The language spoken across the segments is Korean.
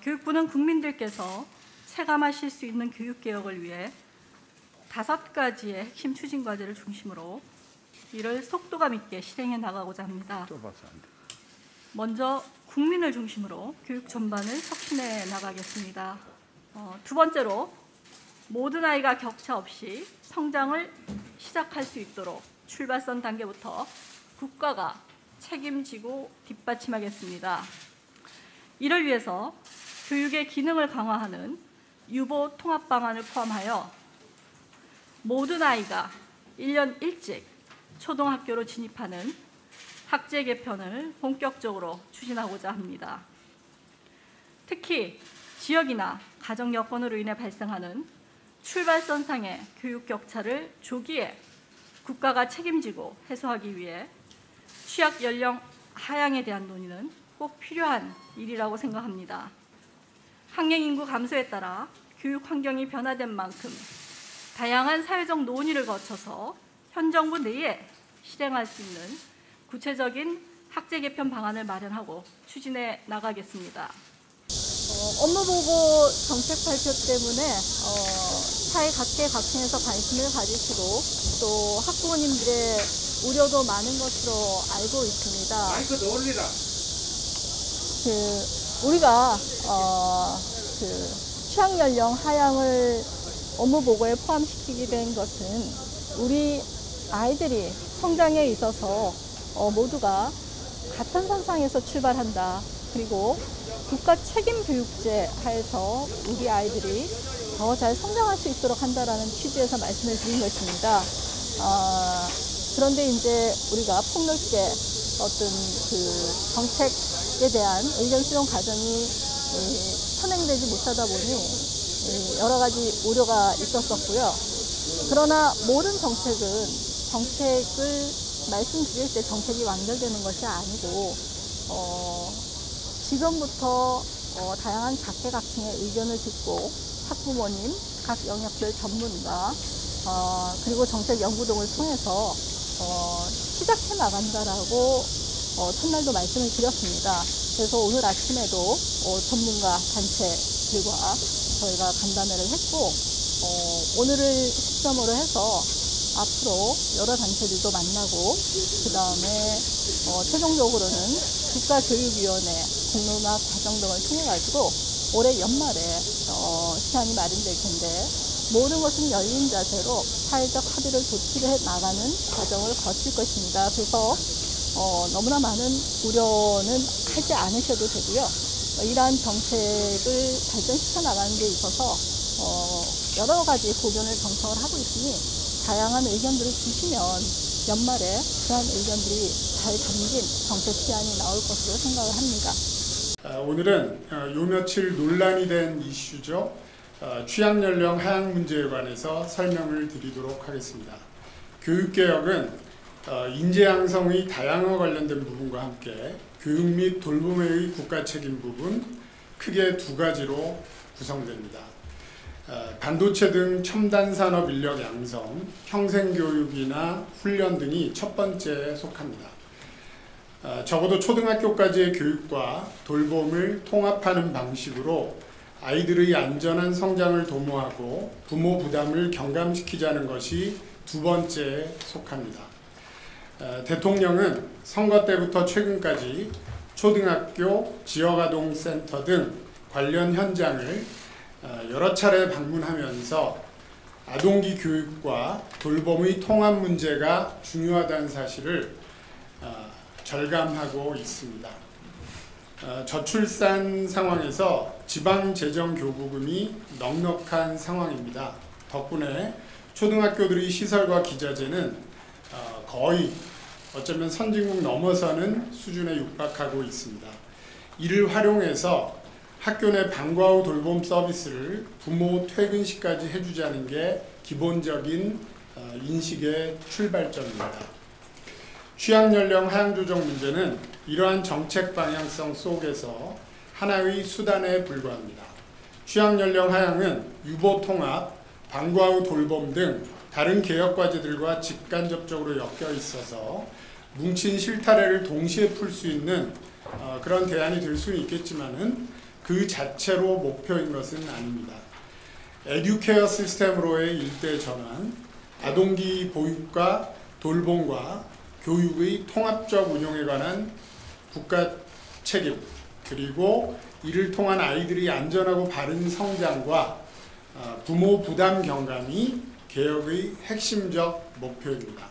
교육부는 국민들께서 체감하실 수 있는 교육개혁을 위해 5가지의 핵심 추진과제를 중심으로 이를 속도감 있게 실행해 나가고자 합니다. 먼저 국민을 중심으로 교육 전반을 혁신해 나가겠습니다. 두 번째로 모든 아이가 격차 없이 성장을 시작할 수 있도록 출발선 단계부터 국가가 책임지고 뒷받침하겠습니다. 이를 위해서 교육의 기능을 강화하는 유보 통합 방안을 포함하여 모든 아이가 1년 일찍 초등학교로 진입하는 학제 개편을 본격적으로 추진하고자 합니다. 특히 지역이나 가정 여건으로 인해 발생하는 출발선상의 교육 격차를 조기에 국가가 책임지고 해소하기 위해 취약 연령 하향에 대한 논의는 꼭 필요한 일이라고 생각합니다. 학령 인구 감소에 따라 교육 환경이 변화된 만큼 다양한 사회적 논의를 거쳐서 현 정부 내에 실행할 수 있는 구체적인 학제 개편 방안을 마련하고 추진해 나가겠습니다. 업무보고 정책 발표 때문에 사회 각계각층에서 관심을 가지시고 또 학부모님들의 우려도 많은 것으로 알고 있습니다. 마이크도 올리라. 우리가 취약 연령 하향을 업무 보고에 포함시키게 된 것은 우리 아이들이 성장에 있어서 모두가 같은 선상에서 출발한다. 그리고 국가 책임 교육제 하에서 우리 아이들이 더 잘 성장할 수 있도록 한다라는 취지에서 말씀을 드린 것입니다. 그런데 이제 우리가 폭넓게 어떤 정책에 대한 의견 수용 과정이 선행되지 못하다 보니 여러 가지 우려가 있었었고요. 그러나 모든 정책을 말씀드릴 때 정책이 완결되는 것이 아니고 지금부터 다양한 각계각층의 의견을 듣고 학부모님, 각 영역별 전문가 그리고 정책 연구 등을 통해서 시작해 나간다라고 첫날도 말씀을 드렸습니다. 그래서 오늘 아침에도 전문가 단체들과 저희가 간담회를 했고 오늘을 시점으로 해서 앞으로 여러 단체들도 만나고 그 다음에 최종적으로는 국가교육위원회 공론화 과정 등을 통해 가지고 올해 연말에 시한이 마련될 텐데 모든 것은 열린 자세로 사회적 합의를 도출해 나가는 과정을 거칠 것입니다. 그래서 너무나 많은 우려는 하지 않으셔도 되고요. 이러한 정책을 발전시켜 나가는 데 있어서 여러 가지 고견을 정청을 하고 있으니 다양한 의견들을 주시면 연말에 그러한 의견들이 잘 담긴 정책 시안이 나올 것으로 생각을 합니다. 오늘은 요 며칠 논란이 된 이슈죠. 취약연령 하향 문제에 관해서 설명을 드리도록 하겠습니다. 교육개혁은 인재 양성의 다양화 관련된 부분과 함께 교육 및 돌봄의 국가 책임 부분 크게 두 가지로 구성됩니다. 반도체 등 첨단 산업 인력 양성, 평생교육이나 훈련 등이 첫 번째에 속합니다. 적어도 초등학교까지의 교육과 돌봄을 통합하는 방식으로 아이들의 안전한 성장을 도모하고 부모 부담을 경감시키자는 것이 두 번째에 속합니다. 대통령은 선거 때부터 최근까지 초등학교, 지역아동센터 등 관련 현장을 여러 차례 방문하면서 아동기 교육과 돌봄의 통합 문제가 중요하다는 사실을 절감하고 있습니다. 저출산 상황에서 지방재정교부금이 넉넉한 상황입니다. 덕분에 초등학교들의 시설과 기자재는 거의 어쩌면 선진국 넘어서는 수준에 육박하고 있습니다. 이를 활용해서 학교 내 방과 후 돌봄 서비스를 부모 퇴근 시까지 해주자는 게 기본적인 인식의 출발점입니다. 취약연령 하향 조정 문제는 이러한 정책 방향성 속에서 하나의 수단에 불과합니다. 취약연령 하향은 유보통합, 방과 후 돌봄 등 다른 개혁과제들과 직간접적으로 엮여 있어서 뭉친 실타래를 동시에 풀 수 있는 그런 대안이 될 수는 있겠지만은 그 자체로 목표인 것은 아닙니다. 에듀케어 시스템으로의 일대 전환, 아동기 보육과 돌봄과 교육의 통합적 운용에 관한 국가 책임, 그리고 이를 통한 아이들의 안전하고 바른 성장과 부모 부담 경감이 개혁의 핵심적 목표입니다.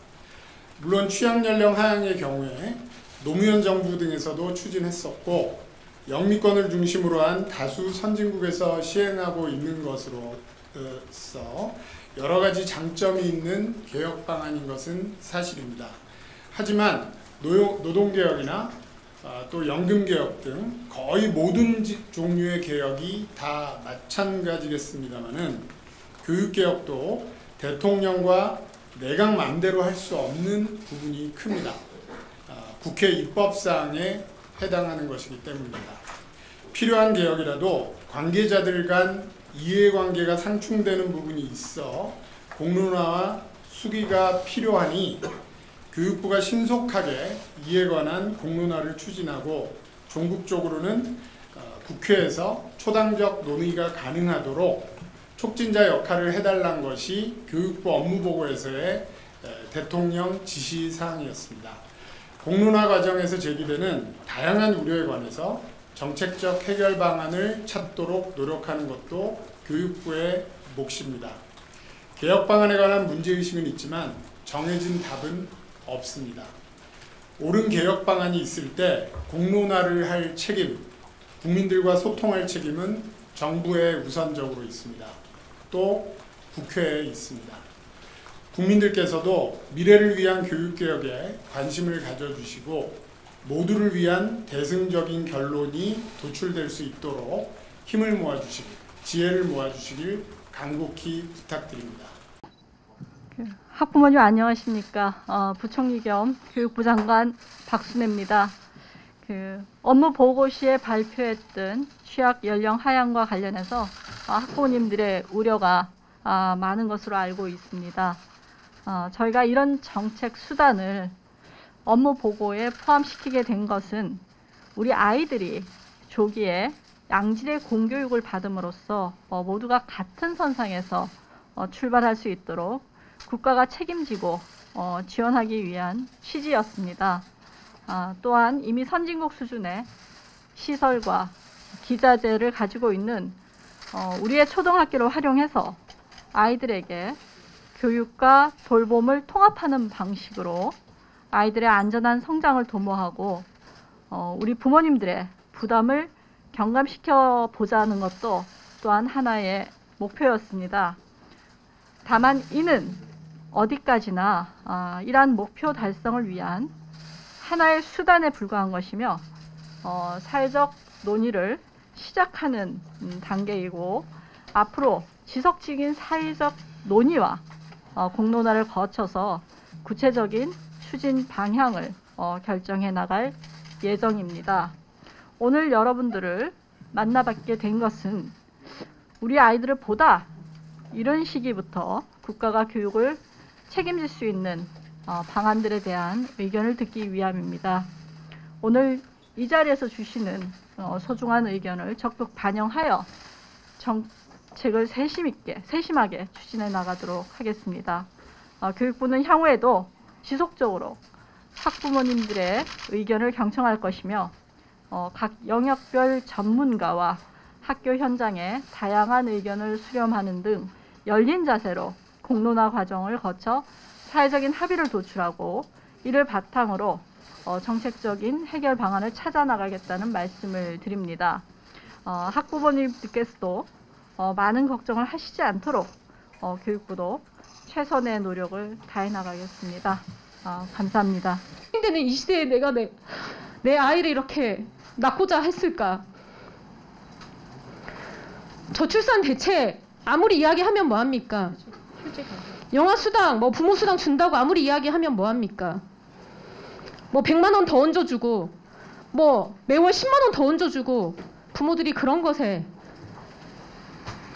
물론 취약연령 하향의 경우에 노무현 정부 등에서도 추진했었고 영미권을 중심으로 한 다수 선진국에서 시행하고 있는 것으로서 여러 가지 장점이 있는 개혁 방안인 것은 사실입니다. 하지만 노동개혁이나 또 연금개혁 등 거의 모든 종류의 개혁이 다 마찬가지겠습니다마는 교육개혁도 대통령과 내각 맘대로 할 수 없는 부분이 큽니다. 국회 입법사항에 해당하는 것이기 때문입니다. 필요한 개혁이라도 관계자들 간 이해관계가 상충되는 부분이 있어 공론화와 수기가 필요하니 교육부가 신속하게 이에 관한 공론화를 추진하고 종국적으로는 국회에서 초당적 논의가 가능하도록 촉진자 역할을 해달라는 것이 교육부 업무보고에서의 대통령 지시사항이었습니다. 공론화 과정에서 제기되는 다양한 우려에 관해서 정책적 해결 방안을 찾도록 노력하는 것도 교육부의 몫입니다. 개혁 방안에 관한 문제의식은 있지만 정해진 답은 없습니다. 옳은 개혁 방안이 있을 때 공론화를 할 책임, 국민들과 소통할 책임은 정부에 우선적으로 있습니다. 또 국회에 있습니다. 국민들께서도 미래를 위한 교육개혁에 관심을 가져주시고 모두를 위한 대승적인 결론이 도출될 수 있도록 힘을 모아주시길, 지혜를 모아주시길 간곡히 부탁드립니다. 학부모님 안녕하십니까. 부총리 겸 교육부 장관 박순애입니다. 업무 보고 시에 발표했던 취약 연령 하향과 관련해서 학부모님들의 우려가 많은 것으로 알고 있습니다. 저희가 이런 정책 수단을 업무 보고에 포함시키게 된 것은 우리 아이들이 조기에 양질의 공교육을 받음으로써 모두가 같은 선상에서 출발할 수 있도록 국가가 책임지고 지원하기 위한 취지였습니다. 또한 이미 선진국 수준의 시설과 기자재를 가지고 있는 우리의 초등학교를 활용해서 아이들에게 교육과 돌봄을 통합하는 방식으로 아이들의 안전한 성장을 도모하고 우리 부모님들의 부담을 경감시켜 보자는 것도 또한 하나의 목표였습니다. 다만 이는 어디까지나 이러한 목표 달성을 위한 하나의 수단에 불과한 것이며 사회적 논의를 시작하는 단계이고 앞으로 지속적인 사회적 논의와 공론화를 거쳐서 구체적인 추진 방향을 결정해 나갈 예정입니다. 오늘 여러분들을 만나뵙게 된 것은 우리 아이들을 보다 이런 시기부터 국가가 교육을 책임질 수 있는 방안들에 대한 의견을 듣기 위함입니다. 오늘 이 자리에서 주시는 소중한 의견을 적극 반영하여 정책을 세심하게 추진해 나가도록 하겠습니다. 교육부는 향후에도 지속적으로 학부모님들의 의견을 경청할 것이며 각 영역별 전문가와 학교 현장의 다양한 의견을 수렴하는 등 열린 자세로 공론화 과정을 거쳐 사회적인 합의를 도출하고 이를 바탕으로 정책적인 해결 방안을 찾아 나가겠다는 말씀을 드립니다. 학부모님들께서도 많은 걱정을 하시지 않도록 교육부도 최선의 노력을 다해 나가겠습니다. 감사합니다. 때는 이 시대에 내가 내 아이를 이렇게 낳고자 했을까? 저출산 대책 아무리 이야기하면 뭐합니까? 영아수당, 부모수당 준다고 아무리 이야기하면 뭐합니까? 100만 원 더 얹어주고 매월 10만 원 더 얹어주고 부모들이 그런 것에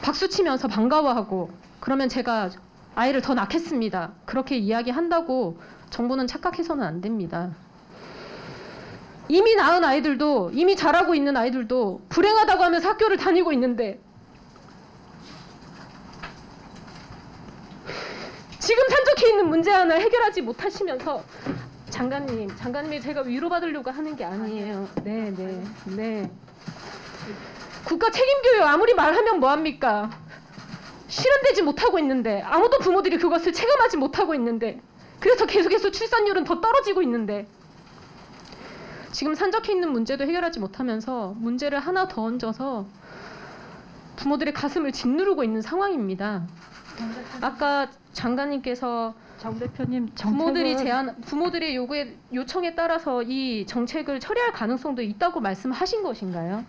박수치면서 반가워하고 그러면 제가 아이를 더 낳겠습니다. 그렇게 이야기한다고 정부는 착각해서는 안 됩니다. 이미 낳은 아이들도, 이미 자라고 있는 아이들도 불행하다고 하면서 학교를 다니고 있는데 지금 산적해 있는 문제 하나 해결하지 못하시면서 장관님이 제가 위로받으려고 하는 게 아니에요. 네. 국가 책임교육 아무리 말하면 뭐합니까? 실현되지 못하고 있는데, 아무도 부모들이 그것을 체감하지 못하고 있는데, 그래서 계속해서 출산율은 더 떨어지고 있는데, 지금 산적해 있는 문제도 해결하지 못하면서 문제를 하나 더 얹어서 부모들의 가슴을 짓누르고 있는 상황입니다. 아까 장관님께서 정 대표님, 부모들의 요청에 따라서 이 정책을 처리할 가능성도 있다고 말씀하신 것인가요?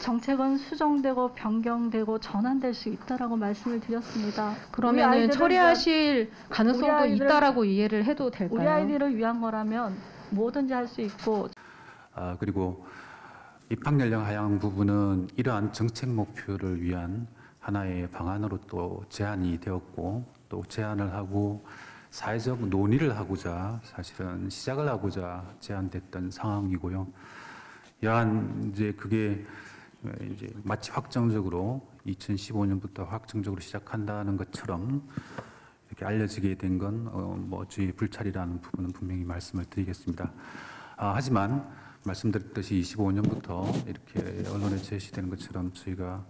정책은 수정되고 변경되고 전환될 수 있다라고 말씀을 드렸습니다. 그러면은 처리하실 가능성도 있다라고 이해를 해도 될까요? 우리 아이들을 위한 거라면 뭐든지 할 수 있고. 그리고 입학 연령 하향 부분은 이러한 정책 목표를 위한 하나의 방안으로 또 제안이 되었고, 또 제안을 하고 사회적 논의를 하고자 사실은 시작을 하고자 제안됐던 상황이고요. 여한 이제 그게 이제 마치 확정적으로 2015년부터 확정적으로 시작한다는 것처럼 이렇게 알려지게 된 건 뭐 저희 불찰이라는 부분은 분명히 말씀을 드리겠습니다. 하지만 말씀드렸듯이 25년부터 이렇게 언론에 제시되는 것처럼 저희가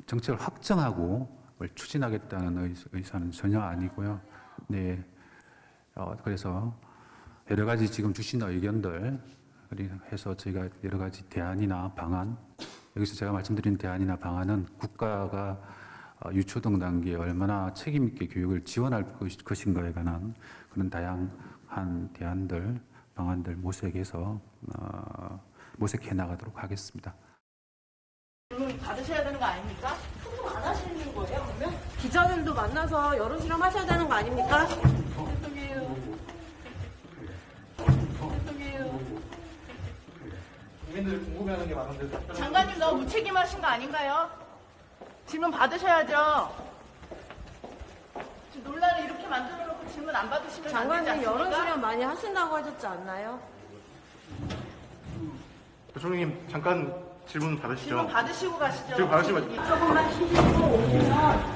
정책을 확정하고 추진하겠다는 의사는 전혀 아니고요. 네, 그래서 여러 가지 지금 주신 의견들 해서 저희가 여러 가지 대안이나 방안, 여기서 제가 말씀드린 대안이나 방안은 국가가 유초등 단계에 얼마나 책임 있게 교육을 지원할 것인가에 관한 그런 다양한 대안들, 방안들 모색해서 모색해 나가도록 하겠습니다. 질문 받으셔야 되는 거 아닙니까? 소통 안 하시는 거예요, 그러면? 기자들도 만나서 여론 실험 하셔야 되는 거 아닙니까? 국민들이 궁금해하는 게 많은데 장관님 너무 무책임하신 거 아닌가요? 질문 받으셔야죠. 지금 논란을 이렇게 만들어 놓고 질문 안 받으시면 안 되지 장관님 않습니까? 여론 수렴 많이 하신다고 하셨지 않나요? 대통령님 잠깐 질문 받으시죠. 질문 받으시고 가시죠. 지금 받으시면 조금만 쉬시고 오시면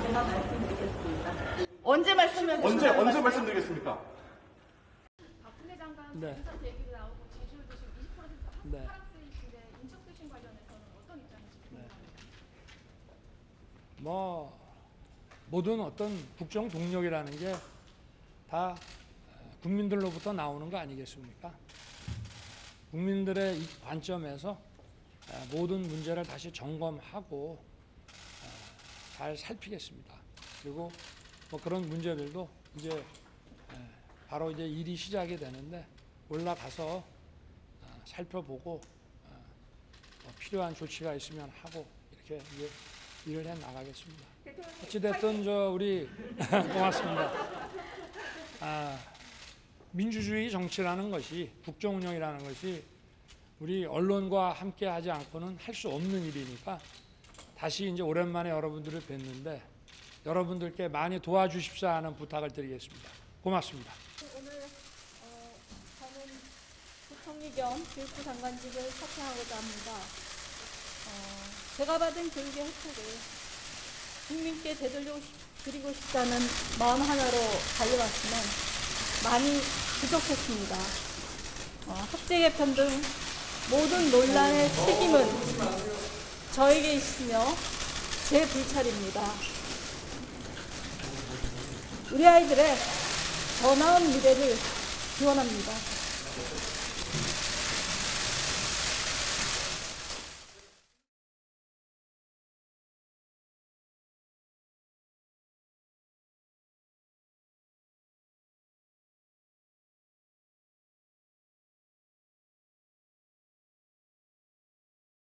제가 말씀드리겠습니다. 언제 말씀해 언제 말씀드리겠습니까? 박근혜 장관 네. 인사 얘기도 나오고 지지율도 지금 20% 네. 하락세이신데 인적 쇄신 관련해서는 어떤 입장이신지 궁금합니다. 뭐 모든 어떤 국정 동력이라는 게 다 국민들로부터 나오는 거 아니겠습니까? 국민들의 이 관점에서 모든 문제를 다시 점검하고 잘 살피겠습니다. 그리고 뭐 그런 문제들도 이제 바로 이제 일이 시작이 되는데 올라가서 살펴보고 필요한 조치가 있으면 하고 이렇게 이제 일을 해 나가겠습니다. 어찌됐든 우리 고맙습니다. 민주주의 정치라는 것이, 국정 운영이라는 것이 우리 언론과 함께 하지 않고는 할 수 없는 일이니까 다시 이제 오랜만에 여러분들을 뵙는데 여러분들께 많이 도와주십사 하는 부탁을 드리겠습니다. 고맙습니다. 오늘 저는 부총리 겸 교육부 장관직을 사퇴하고자 합니다. 제가 받은 교육의 혜택을 국민께 되돌려드리고 싶다는 마음 하나로 달려왔지만 많이 부족했습니다. 학제 개편 등 모든 논란의 책임은 저에게 있으며 제 불찰입니다. 우리 아이들의 더 나은 미래를 기원합니다.